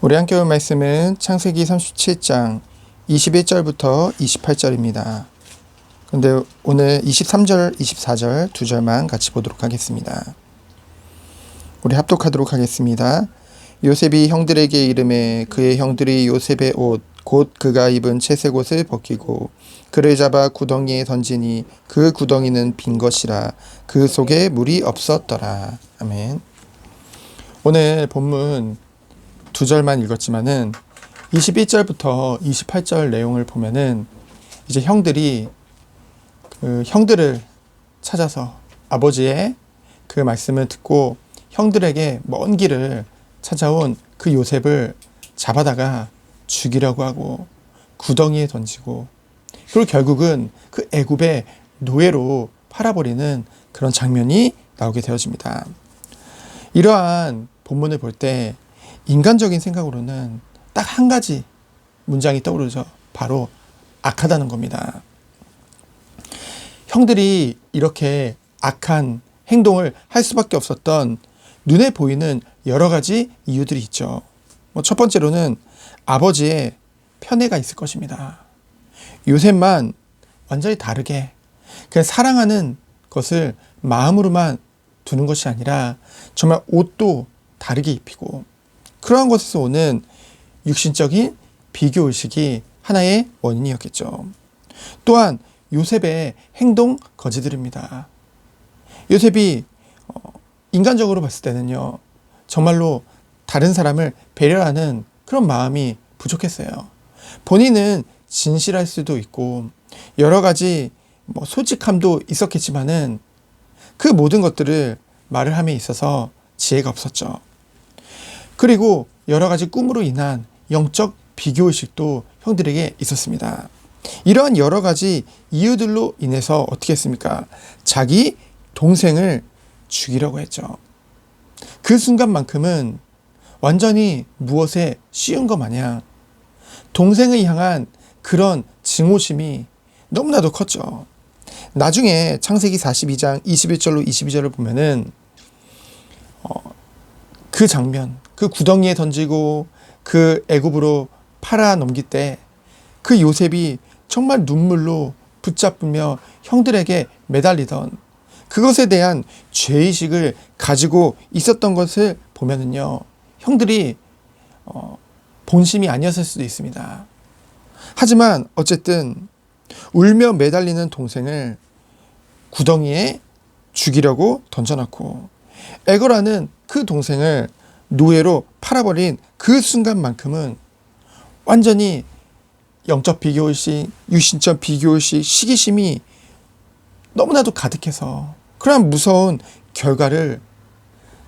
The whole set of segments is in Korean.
우리 함께 볼 말씀은 창세기 37장 21절부터 28절입니다. 근데 오늘 23절, 24절 두 절만 같이 보도록 하겠습니다. 우리 합독하도록 하겠습니다. 요셉이 형들에게 이르매 그의 형들이 요셉의 옷 곧 그가 입은 채색 옷을 벗기고 그를 잡아 구덩이에 던지니 그 구덩이는 빈 것이라 그 속에 물이 없었더라. 아멘. 오늘 본문 두 절만 읽었지만은 21절부터 28절 내용을 보면은 이제 형들이 그 형들을 찾아서 아버지의 그 말씀을 듣고 형들에게 먼 길을 찾아온 그 요셉을 잡아다가 죽이려고 하고 구덩이에 던지고 그리고 결국은 그 애굽의 노예로 팔아버리는 그런 장면이 나오게 되어집니다. 이러한 본문을 볼 때 인간적인 생각으로는 딱 한 가지 문장이 떠오르죠. 바로 악하다는 겁니다. 형들이 이렇게 악한 행동을 할 수밖에 없었던 눈에 보이는 여러 가지 이유들이 있죠. 첫 번째로는 아버지의 편애가 있을 것입니다. 요셉만 완전히 다르게 그냥 사랑하는 것을 마음으로만 두는 것이 아니라 정말 옷도 다르게 입히고 그러한 것에서 오는 육신적인 비교의식이 하나의 원인이었겠죠. 또한 요셉의 행동 거지들입니다. 요셉이 인간적으로 봤을 때는요, 정말로 다른 사람을 배려하는 그런 마음이 부족했어요. 본인은 진실할 수도 있고 여러 가지 솔직함도 있었겠지만은 그 모든 것들을 말을 함에 있어서 지혜가 없었죠. 그리고 여러 가지 꿈으로 인한 영적 비교의식도 형들에게 있었습니다. 이러한 여러 가지 이유들로 인해서 어떻게 했습니까? 자기 동생을 죽이려고 했죠. 그 순간만큼은 완전히 무엇에 씌운 것 마냥 동생을 향한 그런 증오심이 너무나도 컸죠. 나중에 창세기 42장 21절로 22절을 보면은 그 장면, 그 구덩이에 던지고 그 애굽으로 팔아 넘길 때 그 요셉이 정말 눈물로 붙잡으며 형들에게 매달리던 그것에 대한 죄의식을 가지고 있었던 것을 보면은요, 형들이 본심이 아니었을 수도 있습니다. 하지만 어쨌든 울며 매달리는 동생을 구덩이에 죽이려고 던져놓고 애거라는 그 동생을 노예로 팔아버린 그 순간만큼은 완전히 영적 비교의식, 육신적 비교의식, 시기심이 너무나도 가득해서 그러한 무서운 결과를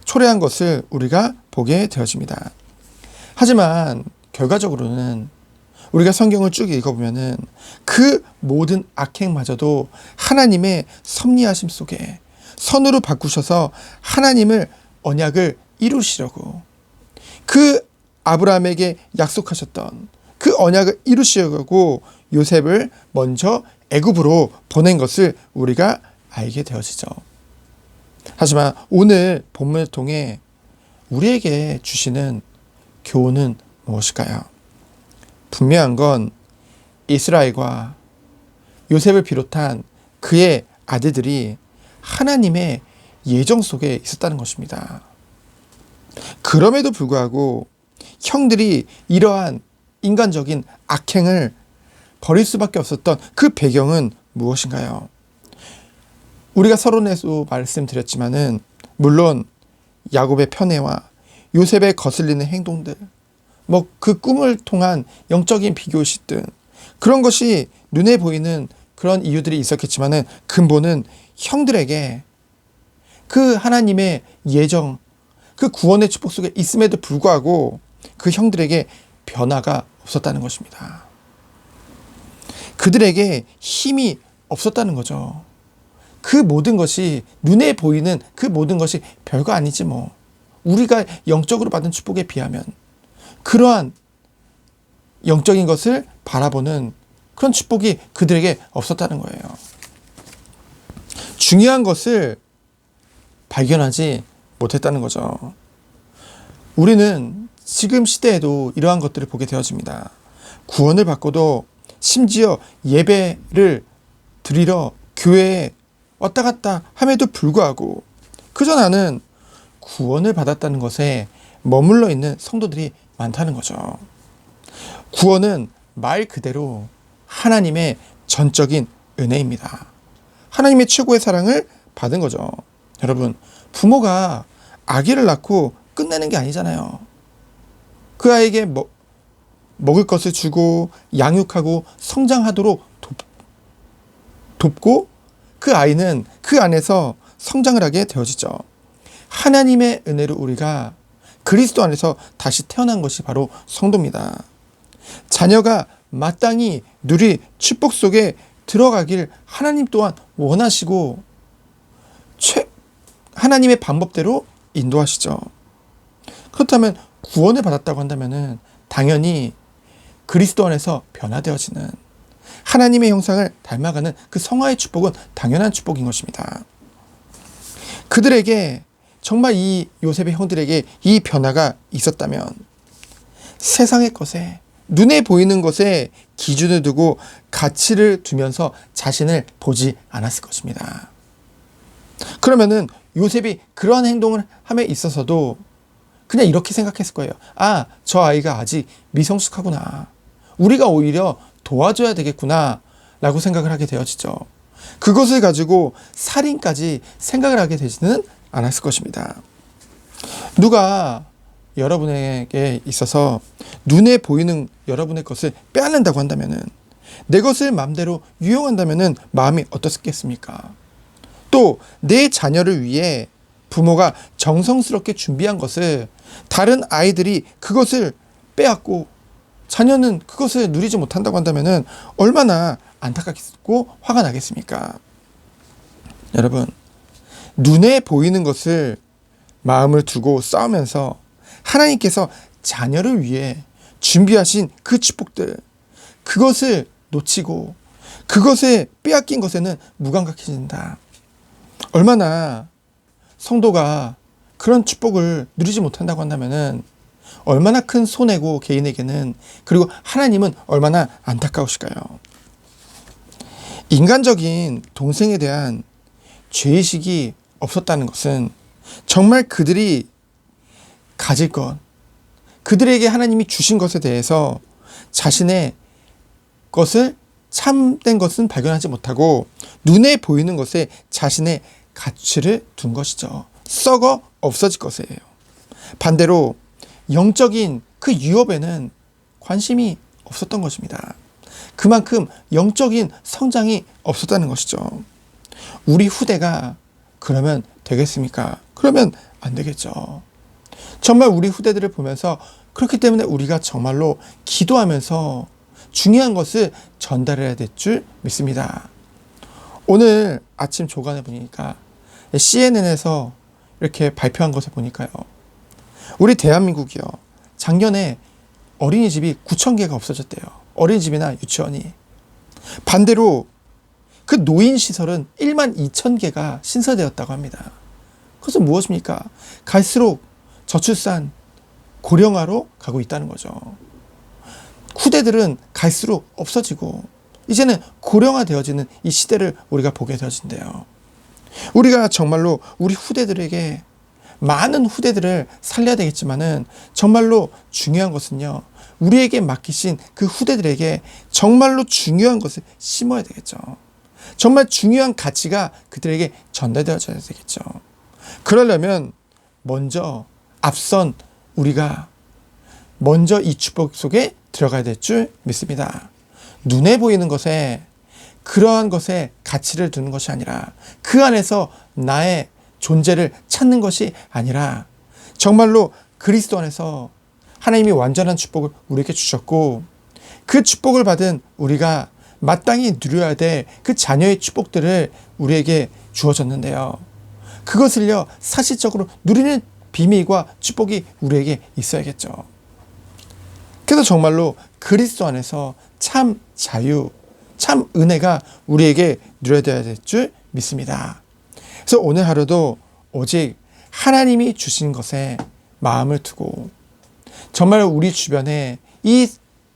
초래한 것을 우리가 보게 되어집니다. 하지만 결과적으로는 우리가 성경을 쭉 읽어보면은 그 모든 악행마저도 하나님의 섭리하심 속에 선으로 바꾸셔서 하나님을 언약을 이루시려고 그 아브라함에게 약속하셨던 그 언약을 이루시려고 요셉을 먼저 애굽으로 보낸 것을 우리가 알게 되어지죠. 하지만 오늘 본문을 통해 우리에게 주시는 교훈은 무엇일까요? 분명한 건 이스라엘과 요셉을 비롯한 그의 아들들이 하나님의 예정 속에 있었다는 것입니다. 그럼에도 불구하고 형들이 이러한 인간적인 악행을 벌일 수밖에 없었던 그 배경은 무엇인가요? 우리가 서론에서 말씀드렸지만은 물론 야곱의 편애와 요셉의 거슬리는 행동들, 그 꿈을 통한 영적인 비교의식 등 그런 것이 눈에 보이는 그런 이유들이 있었겠지만은 근본은 형들에게 그 하나님의 예정, 그 구원의 축복 속에 있음에도 불구하고 그 형들에게 변화가 없었다는 것입니다. 그들에게 힘이 없었다는 거죠. 그 모든 것이 눈에 보이는 그 모든 것이 별거 아니지 뭐. 우리가 영적으로 받은 축복에 비하면 그러한 영적인 것을 바라보는 그런 축복이 그들에게 없었다는 거예요. 중요한 것을 발견하지 못했다는 거죠. 우리는 지금 시대에도 이러한 것들을 보게 되어집니다. 구원을 받고도 심지어 예배를 드리러 교회에 왔다 갔다 함에도 불구하고 그저 나는 구원을 받았다는 것에 머물러 있는 성도들이 많다는 거죠. 구원은 말 그대로 하나님의 전적인 은혜입니다. 하나님의 최고의 사랑을 받은 거죠. 여러분, 부모가 아기를 낳고 끝내는 게 아니잖아요. 그 아이에게 먹을 것을 주고 양육하고 성장하도록 돕고 그 아이는 그 안에서 성장을 하게 되어지죠. 하나님의 은혜로 우리가 그리스도 안에서 다시 태어난 것이 바로 성도입니다. 자녀가 마땅히 누릴 축복 속에 들어가길 하나님 또한 원하시고 하나님의 방법대로 인도하시죠. 그렇다면 구원을 받았다고 한다면 당연히 그리스도 안에서 변화되어지는 하나님의 형상을 닮아가는 그 성화의 축복은 당연한 축복인 것입니다. 그들에게 정말 이 요셉의 형들에게 이 변화가 있었다면 세상의 것에 눈에 보이는 것에 기준을 두고 가치를 두면서 자신을 보지 않았을 것입니다. 그러면은 요셉이 그러한 행동을 함에 있어서도 그냥 이렇게 생각했을 거예요. 아, 저 아이가 아직 미성숙하구나. 우리가 오히려 도와줘야 되겠구나 라고 생각을 하게 되어지죠. 그것을 가지고 살인까지 생각을 하게 되지는 않았을 것입니다. 누가 여러분에게 있어서 눈에 보이는 여러분의 것을 빼앗는다고 한다면은 내 것을 마음대로 유용한다면은 마음이 어떻겠습니까? 또 내 자녀를 위해 부모가 정성스럽게 준비한 것을 다른 아이들이 그것을 빼앗고 자녀는 그것을 누리지 못한다고 한다면은 얼마나 안타깝고 화가 나겠습니까? 여러분, 눈에 보이는 것을 마음을 두고 싸우면서 하나님께서 자녀를 위해 준비하신 그 축복들, 그것을 놓치고 그것에 빼앗긴 것에는 무감각해진다. 얼마나 성도가 그런 축복을 누리지 못한다고 한다면은 얼마나 큰 손해고 개인에게는, 그리고 하나님은 얼마나 안타까우실까요? 인간적인 동생에 대한 죄의식이 없었다는 것은 정말 그들이 가질 것, 그들에게 하나님이 주신 것에 대해서 자신의 것을 참된 것은 발견하지 못하고 눈에 보이는 것에 자신의 가치를 둔 것이죠. 썩어 없어질 것이에요. 반대로 영적인 그 유업에는 관심이 없었던 것입니다. 그만큼 영적인 성장이 없었다는 것이죠. 우리 후대가 그러면 되겠습니까? 그러면 안 되겠죠. 정말 우리 후대들을 보면서 그렇기 때문에 우리가 정말로 기도하면서 중요한 것을 전달해야 될 줄 믿습니다. 오늘 아침 조간에 보니까 CNN에서 이렇게 발표한 것을 보니까요. 우리 대한민국이요. 작년에 어린이집이 9,000개가 없어졌대요. 어린이집이나 유치원이. 반대로 그 노인시설은 12,000개가 신설되었다고 합니다. 그것은 무엇입니까? 갈수록 저출산, 고령화로 가고 있다는 거죠. 후대들은 갈수록 없어지고 이제는 고령화되어지는 이 시대를 우리가 보게 되어진대요. 우리가 정말로 우리 후대들에게 많은 후대들을 살려야 되겠지만은 정말로 중요한 것은요. 우리에게 맡기신 그 후대들에게 정말로 중요한 것을 심어야 되겠죠. 정말 중요한 가치가 그들에게 전달되어져야 되겠죠. 그러려면 먼저 앞선 우리가 먼저 이 축복 속에 들어가야 될 줄 믿습니다. 눈에 보이는 것에 그러한 것에 가치를 두는 것이 아니라 그 안에서 나의 존재를 찾는 것이 아니라 정말로 그리스도 안에서 하나님이 완전한 축복을 우리에게 주셨고 그 축복을 받은 우리가 마땅히 누려야 될 그 자녀의 축복들을 우리에게 주어졌는데요. 그것을요 사실적으로 누리는 비밀과 축복이 우리에게 있어야겠죠. 그래서 정말로 그리스도 안에서 참 자유, 참 은혜가 우리에게 누려야 될 줄 믿습니다. 그래서 오늘 하루도 오직 하나님이 주신 것에 마음을 두고 정말 우리 주변에 이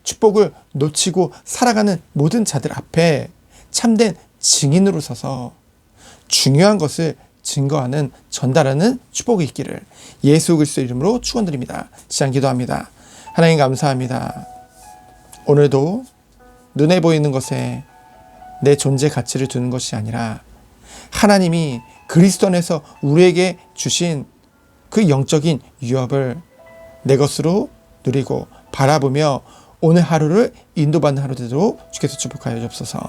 축복을 놓치고 살아가는 모든 자들 앞에 참된 증인으로 서서 중요한 것을 증거하는, 전달하는 축복이 있기를 예수 그리스도 이름으로 축원드립니다. 시간 기도합니다. 하나님 감사합니다. 오늘도 눈에 보이는 것에 내 존재 가치를 두는 것이 아니라 하나님이 그리스도 안에서 우리에게 주신 그 영적인 유업을 내 것으로 누리고 바라보며 오늘 하루를 인도받는 하루 되도록 주께서 축복하여 주옵소서.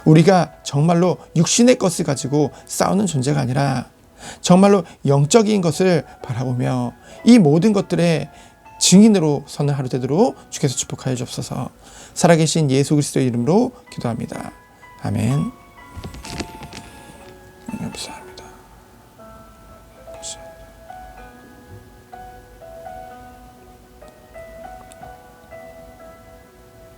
우리가 정말로 육신의 것을 가지고 싸우는 존재가 아니라 정말로 영적인 것을 바라보며 이 모든 것들의 증인으로 서는 하루 되도록 주께서 축복하여 주옵소서. 살아계신 예수 그리스도의 이름으로 기도합니다. 아멘. 감사합니다.